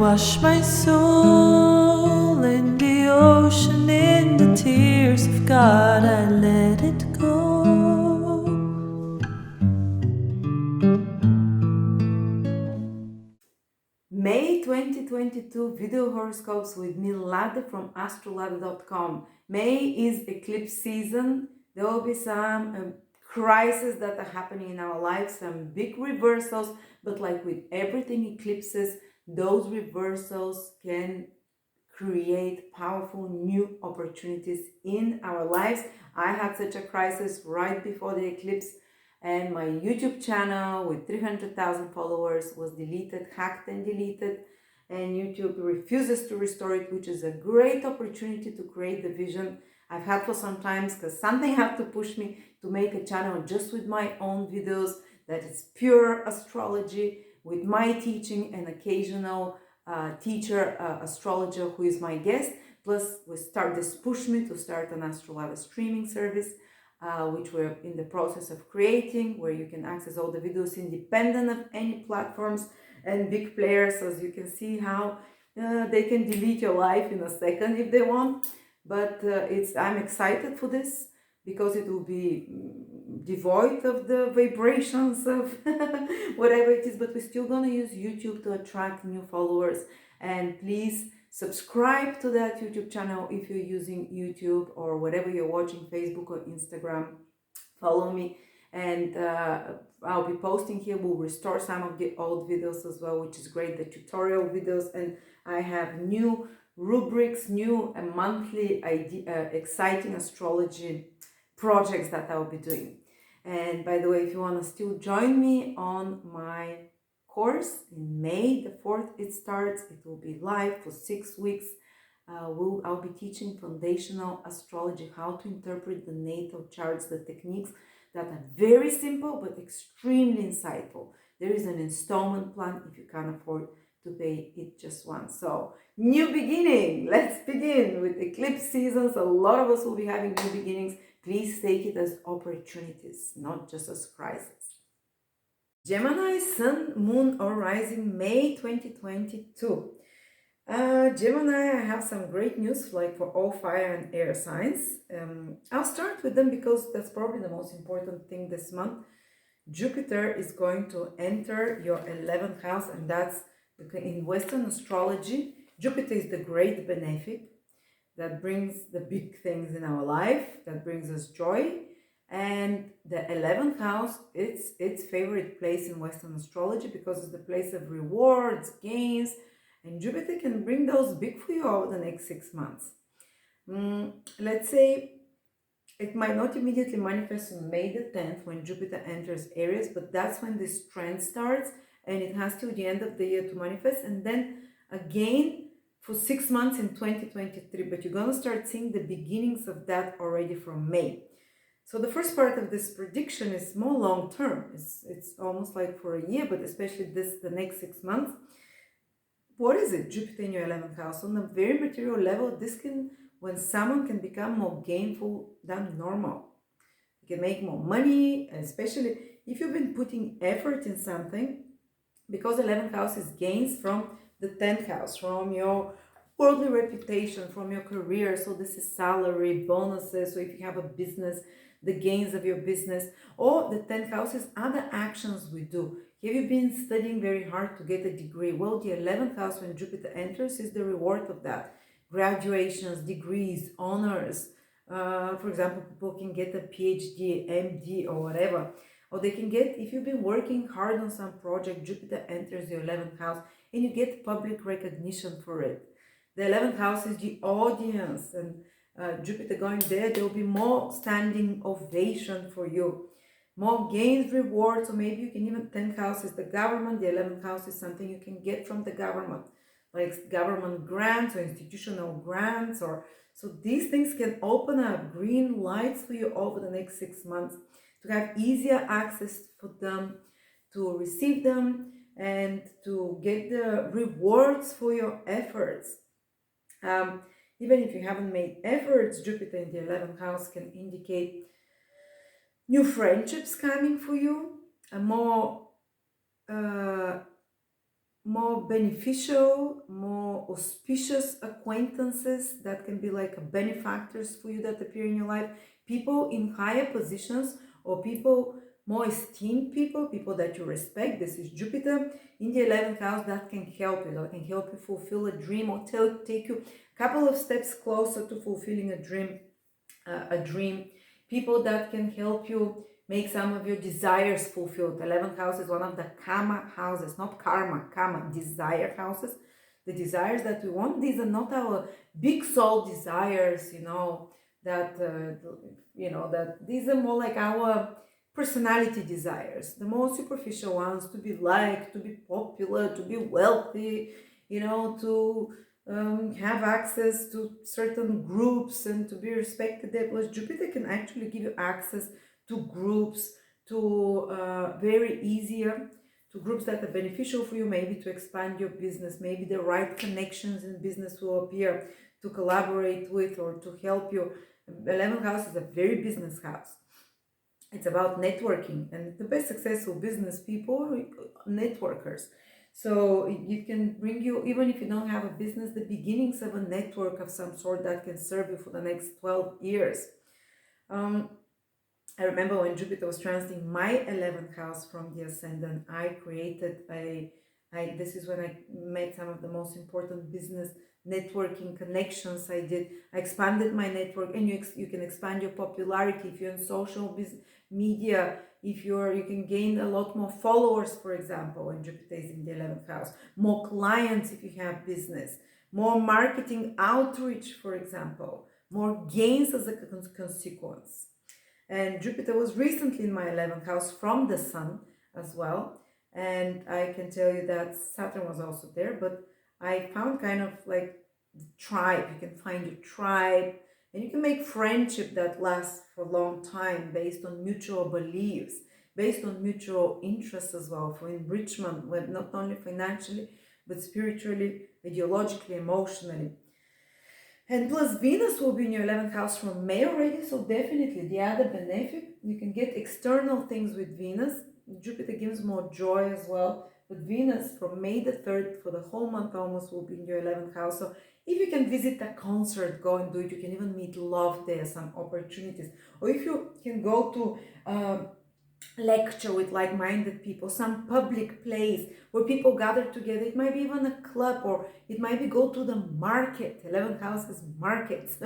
wash my soul in the ocean, in the tears of God, I let it go. May 2022 video horoscopes with me, Lada from Astrolada.com. May is eclipse season. There will be some crises that are happening in our lives, some big reversals, but like with everything eclipses, those reversals can create powerful new opportunities in our lives. I had such a crisis right before the eclipse, and my YouTube channel with 300,000 followers was deleted, hacked and deleted, and YouTube refuses to restore it, which is a great opportunity to create the vision I've had for some times, because something had to push me to make a channel just with my own videos that is pure astrology with my teaching and occasional teacher, astrologer who is my guest. Plus, this pushed me to start an Astrolada streaming service, which we're in the process of creating, where you can access all the videos independent of any platforms and big players, as you can see how they can delete your life in a second if they want. But I'm excited for this because it will be devoid of the vibrations of whatever it is, but we're still gonna use YouTube to attract new followers. And please subscribe to that YouTube channel if you're using YouTube or whatever you're watching, Facebook or Instagram. Follow me, and I'll be posting here. We'll restore some of the old videos as well, which is great, the tutorial videos, and I have new rubrics, new monthly exciting astrology projects that I'll be doing. And by the way, if you want to still join me on my course in May the 4th, it starts. It will be live for 6 weeks. I'll be teaching foundational astrology, how to interpret the natal charts, the techniques that are very simple but extremely insightful. There is an installment plan if you can't afford to pay it just once. So, new beginning. Let's begin with eclipse seasons. A lot of us will be having new beginnings. Please take it as opportunities, not just as crises. Gemini, Sun, Moon, or Rising, May 2022. Gemini, I have some great news like for all fire and air signs. I'll start with them because that's probably the most important thing this month. Jupiter is going to enter your 11th house, and that's in Western astrology. Jupiter is the great benefic that brings the big things in our life, that brings us joy. And the 11th house, it's its favorite place in Western astrology because it's the place of rewards, gains, and Jupiter can bring those big for you over the next 6 months. Let's say it might not immediately manifest on May the 10th when Jupiter enters Aries, but that's when this trend starts, and it has till the end of the year to manifest, and then again for 6 months in 2023. But you're going to start seeing the beginnings of that already from May. So the first part of this prediction is more long term. It's almost like for a year, but especially the next 6 months. What is it? Jupiter in your 11th house. On a very material level, when someone can become more gainful than normal. You can make more money, especially if you've been putting effort in something, because 11th house is gains from the 10th house, from your worldly reputation, from your career. So this is salary, bonuses. So if you have a business, the gains of your business, or the 10th house is other actions we do. Have you been studying very hard to get a degree? Well, the 11th house when Jupiter enters is the reward of that. Graduations, degrees, honors. For example, people can get a PhD, MD, or whatever. Or they can get, if you've been working hard on some project, Jupiter enters your 11th house and you get public recognition for it. The 11th house is the audience, and Jupiter going there will be more standing ovation for you. More gains, rewards, or maybe you can even, 10th house is the government, the 11th house is something you can get from the government, like government grants or institutional grants, or so these things can open up green lights for you over the next 6 months to have easier access for them, to receive them, and to get the rewards for your efforts. Even if you haven't made efforts, Jupiter in the 11th house can indicate new friendships coming for you, a more more beneficial, more auspicious acquaintances that can be like benefactors for you that appear in your life, people in higher positions, or people, more esteemed people, people that you respect. This is Jupiter in the 11th house. That can help you. That can help you fulfill a dream, or take you a couple of steps closer to fulfilling a dream. People that can help you make some of your desires fulfilled. 11th house is one of the karma houses, not karma, desire houses. The desires that we want, these are not our big soul desires, that these are more like our personality desires, the more superficial ones, to be liked, to be popular, to be wealthy, to have access to certain groups and to be respected there. Plus, Jupiter can actually give you access to groups, to very easier, to groups that are beneficial for you, maybe to expand your business, maybe the right connections in business will appear to collaborate with or to help you. 11th house is a very business house. It's about networking, and the best successful business people are networkers. So it can bring you, even if you don't have a business, the beginnings of a network of some sort that can serve you for the next 12 years. I remember when Jupiter was transiting my 11th house from the ascendant, I created this is when I made some of the most important business networking connections I did. I expanded my network, and you can expand your popularity if you're in social media. If you can gain a lot more followers, for example, when Jupiter is in the 11th house, more clients if you have business, more marketing outreach, for example, more gains as a consequence. And Jupiter was recently in my 11th house from the Sun as well. And I can tell you that Saturn was also there, but I found kind of like the tribe. You can find your tribe, and you can make friendship that lasts for a long time based on mutual beliefs, based on mutual interests as well, for enrichment, not only financially, but spiritually, ideologically, emotionally. And plus, Venus will be in your 11th house from May already, so definitely the other benefit, you can get external things with Venus. Jupiter gives more joy as well, but Venus from May the 3rd for the whole month almost will be in your 11th house. So if you can visit a concert, go and do it. You can even meet love there, some opportunities. Or if you can go to lecture with like-minded people, some public place where people gather together. It might be even a club, or it might be go to the market. 11th house is markets.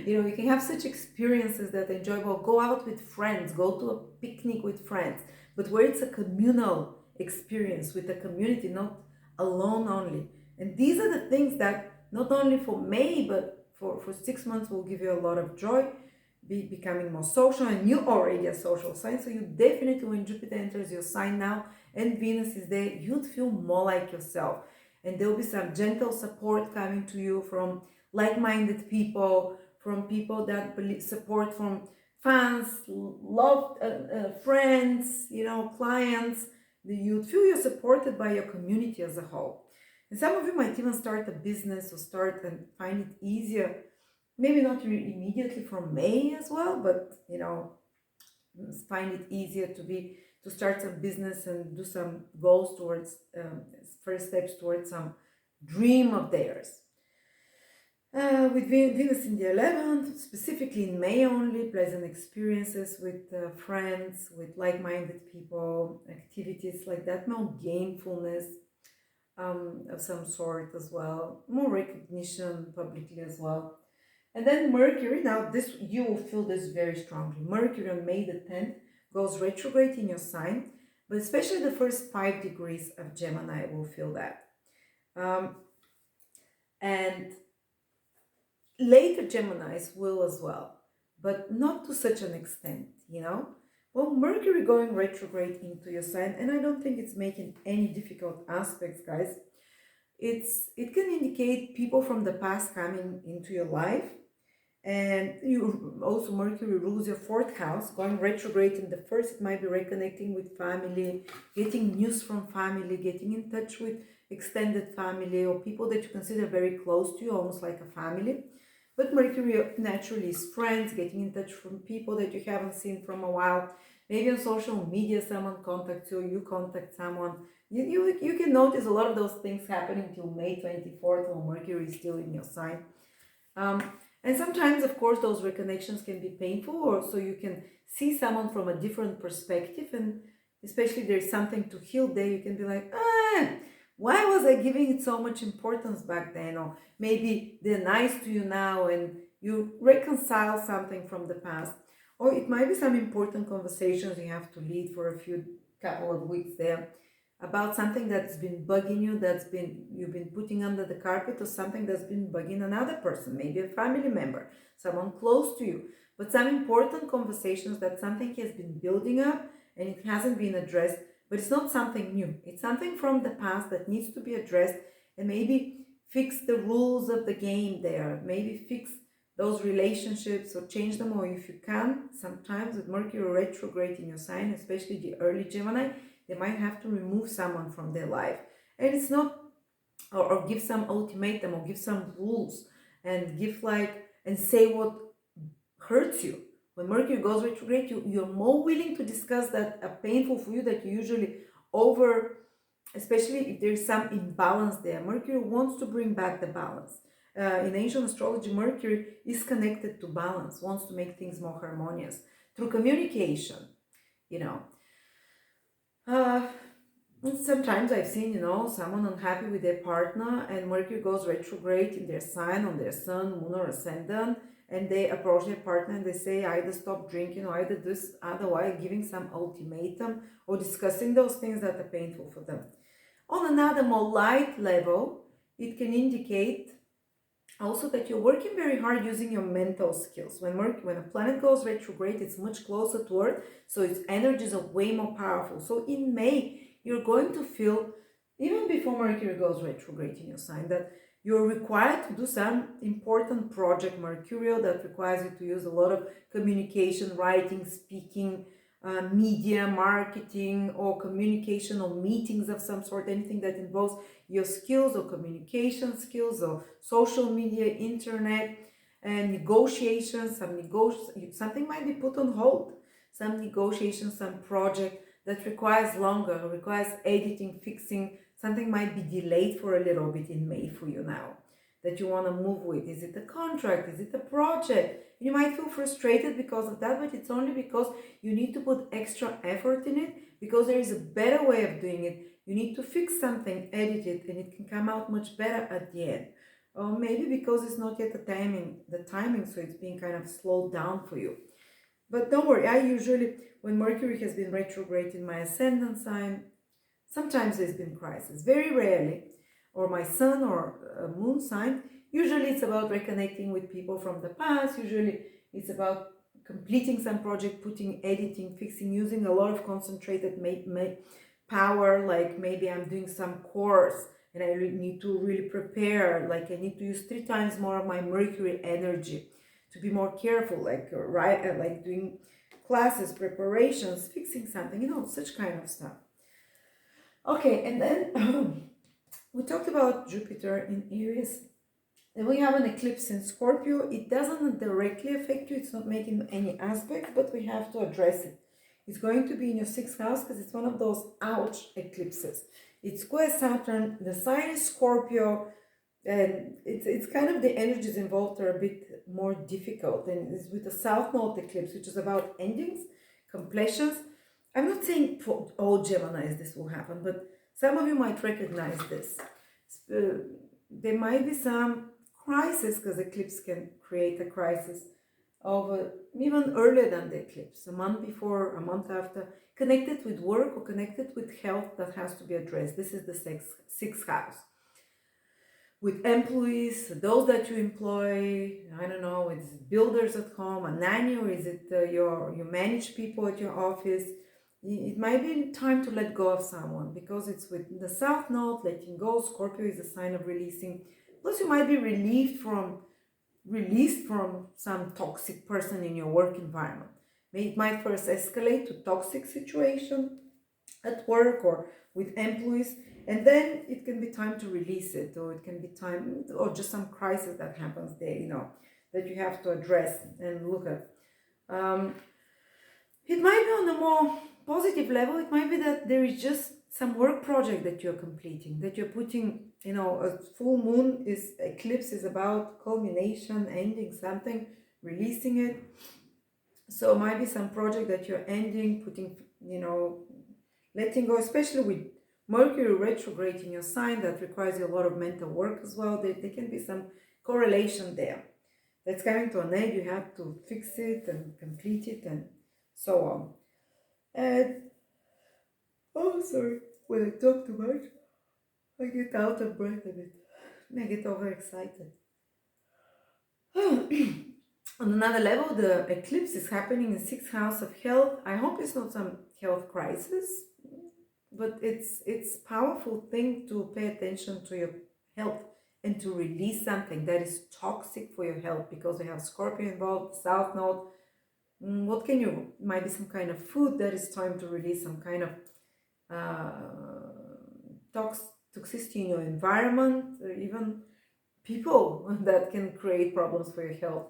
You can have such experiences that are enjoyable. Go out with friends, go to a picnic with friends, but where it's a communal experience with a community, not alone only. And these are the things that not only for May, but for 6 months will give you a lot of joy, becoming more social, and you're already a social sign, so you definitely, when Jupiter enters your sign now and Venus is there, you'd feel more like yourself, and there'll be some gentle support coming to you from like-minded people, from people that support, from fans, loved friends, clients. You'd feel you're supported by your community as a whole, and some of you might even start a business or start and find it easier. Maybe not immediately from May as well, but find it easier to start some business and do some goals towards first steps towards some dream of theirs. With Venus in the 11th, specifically in May only, pleasant experiences with friends, with like-minded people, activities like that, more gainfulness of some sort as well, more recognition publicly as well. And then Mercury, now this, you will feel this very strongly. Mercury on May the 10th goes retrograde in your sign, but especially the first 5 degrees of Gemini will feel that. And later Geminis will as well, but not to such an extent, Well, Mercury going retrograde into your sign, and I don't think it's making any difficult aspects, guys. It can indicate people from the past coming into your life. And you also, Mercury rules your 4th house, going retrograde in the 1st. It might be reconnecting with family, getting news from family, getting in touch with extended family or people that you consider very close to you, almost like a family. But Mercury naturally is friends, getting in touch from people that you haven't seen from a while. Maybe on social media someone contacts you, you contact someone. You can notice a lot of those things happening till May 24th when Mercury is still in your sign. Um, and sometimes, of course, those reconnections can be painful, or so you can see someone from a different perspective. And especially if there's something to heal there, you can be like, why was I giving it so much importance back then? Or maybe they're nice to you now and you reconcile something from the past. Or it might be some important conversations you have to lead for a few couple of weeks there about something that's been bugging you, you've been putting under the carpet, or something that's been bugging another person, maybe a family member, someone close to you. But some important conversations, that something has been building up and it hasn't been addressed, but it's not something new. It's something from the past that needs to be addressed, and maybe fix the rules of the game there, maybe fix those relationships or change them. Or if you can, sometimes with Mercury retrograde in your sign, especially the early Gemini, they might have to remove someone from their life. And it's not, or give some ultimatum, or give some rules, and give like, and say what hurts you. When Mercury goes retrograde, you're more willing to discuss that are painful for you, that you usually over, especially if there's some imbalance there. Mercury wants to bring back the balance. In ancient astrology, Mercury is connected to balance, wants to make things more harmonious through communication, you know. Sometimes I've seen, someone unhappy with their partner, and Mercury goes retrograde in their sign, on their sun, moon, or ascendant, and they approach their partner and they say either stop drinking or either this, otherwise giving some ultimatum or discussing those things that are painful for them. On another more light level, it can indicate also that you're working very hard using your mental skills. When a planet goes retrograde, it's much closer to Earth, so its energies are way more powerful. So in May, you're going to feel, even before Mercury goes retrograde in your sign, that you're required to do some important project, Mercurial, that requires you to use a lot of communication, writing, speaking, media, marketing, or communication, or meetings of some sort, anything that involves your skills or communication skills or social media, internet, and negotiations. Something might be put on hold. Some negotiations, some project that requires longer, requires editing, fixing. Something might be delayed for a little bit in May for you now, that you want to move with. Is it a contract? Is it a project? You might feel frustrated because of that, but it's only because you need to put extra effort in it, because there is a better way of doing it. You need to fix something, edit it, and it can come out much better at the end. Or maybe because it's not yet the timing, so it's being kind of slowed down for you. But don't worry, I usually, when Mercury has been retrograde in my ascendant sign, sometimes there's been crisis, very rarely, or my sun or moon sign. Usually it's about reconnecting with people from the past. Usually it's about completing some project, putting, editing, fixing, using a lot of concentrated power. Like maybe I'm doing some course and I need to really prepare, like I need to use 3 times more of my Mercury energy to be more careful, like like doing classes, preparations, fixing something, such kind of stuff. Okay, and then we talked about Jupiter in Aries. And we have an eclipse in Scorpio. It doesn't directly affect you, it's not making any aspect, but we have to address it. It's going to be in your 6th house because it's one of those ouch eclipses. It's square Saturn, the sign is Scorpio, and it's kind of the energies involved are a bit more difficult. And it's with the South Node eclipse, which is about endings, completions. I'm not saying for all Geminis this will happen, but some of you might recognize this. There might be some crisis, because eclipse can create a crisis of even earlier than the eclipse, a month before, a month after, connected with work or connected with health that has to be addressed. This is the 6th house. With employees, those that you employ, I don't know, it's builders at home, a nanny, or is it you manage people at your office. It might be time to let go of someone, because it's with the South Node, letting go. Scorpio is a sign of releasing. Plus, you might be released from some toxic person in your work environment. It might first escalate to toxic situation at work or with employees, and then it can be time to release it, or it can be time, or just some crisis that happens there, that you have to address and look at. It might be on a more positive level. It might be that there is just some work project that you're completing, that you're putting, a full moon is eclipse is about culmination, ending something, releasing it. So it might be some project that you're ending, putting, letting go, especially with Mercury retrograde in your sign, that requires a lot of mental work as well. There can be some correlation there. That's coming to an end. You have to fix it and complete it and so on. And oh, sorry, when I talk too much, I get out of breath a bit. I get overexcited. On another level, the eclipse is happening in sixth house of health. I hope it's not some health crisis, but it's powerful thing to pay attention to your health and to release something that is toxic for your health, because we have Scorpio involved, South Node. What can you, might be some kind of food that is time to release some kind of toxicity in your environment, or even people that can create problems for your health.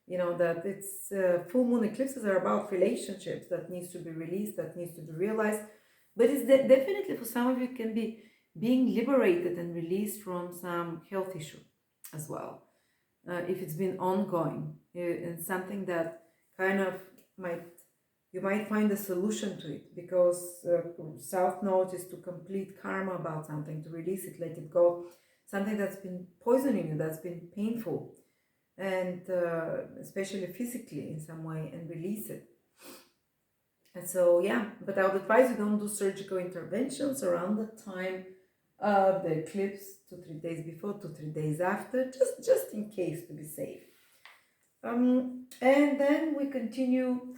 That it's full moon eclipses are about relationships that needs to be released, that needs to be realized. But it's definitely, for some of you, it can be being liberated and released from some health issue as well, if it's been ongoing, and something that kind of you might find a solution to it, because South Node is to complete karma about something, to release it, let it go, something that's been poisoning you, that's been painful, and especially physically in some way, and release it. And so, yeah, but I would advise you don't do surgical interventions around the time of the eclipse, 2-3 days before, 2-3 days after, just in case, to be safe. And then we continue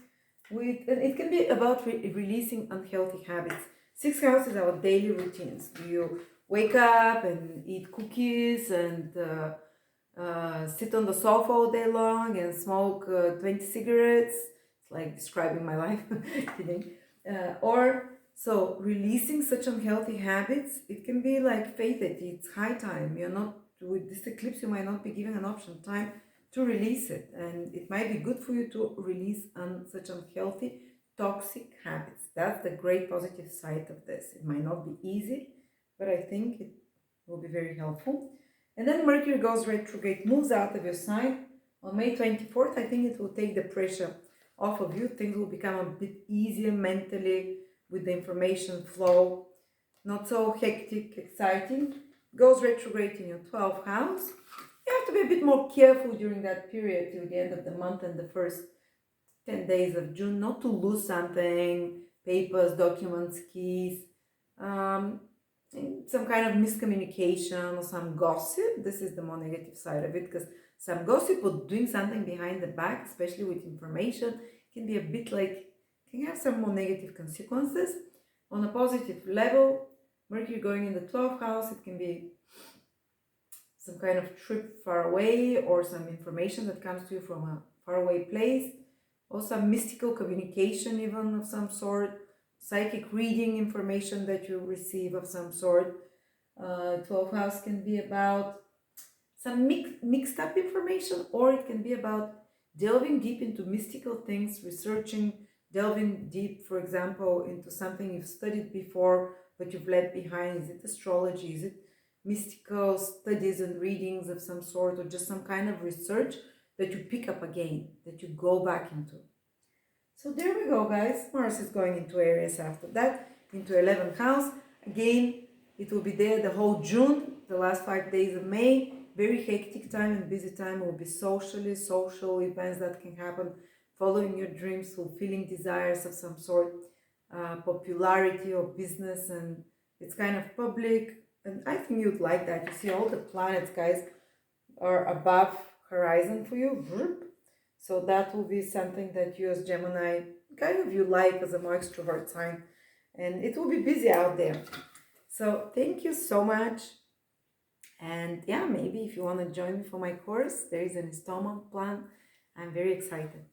with, it can be about releasing unhealthy habits. Sixth house is our daily routines. You wake up and eat cookies and sit on the sofa all day long and smoke 20 cigarettes. It's like describing my life. Kidding. So releasing such unhealthy habits, it can be like faith that it's high time. You're not, with this eclipse, you might not be given an option time to release it, and it might be good for you to release such unhealthy, toxic habits. That's the great positive side of this. It might not be easy, but I think it will be very helpful. And then Mercury goes retrograde, moves out of your sign on May 24th. I think it will take the pressure off of you. Things will become a bit easier mentally with the information flow, not so hectic, exciting. Goes retrograde in your 12th house. You have to be a bit more careful during that period till the end of the month and the first 10 days of June, not to lose something, papers, documents, keys, some kind of miscommunication or some gossip. This is the more negative side of it, because some gossip or doing something behind the back, especially with information, can be a bit like, can have some more negative consequences. On a positive level, Mercury going in the 12th house, it can be some kind of trip far away, or some information that comes to you from a faraway place, or some mystical communication even of some sort, psychic reading information that you receive of some sort. 12th house can be about some mixed up information, or it can be about delving deep into mystical things, researching, delving deep, for example, into something you've studied before but you've left behind. Is it astrology? Is it mystical studies and readings of some sort, or just some kind of research that you pick up again, that you go back into? So there we go, guys. Mars is going into Aries after that, into 11th house. Again, it will be there the whole June, the last 5 days of May. Very hectic time and busy time. It will be social events that can happen, following your dreams, fulfilling desires of some sort, popularity or business, and it's kind of public. And I think you'd like that. You see all the planets, guys, are above horizon for you. So that will be something that you as Gemini, kind of you like as a more extrovert sign. And it will be busy out there. So thank you so much. And yeah, maybe if you want to join me for my course, there is an installment plan. I'm very excited.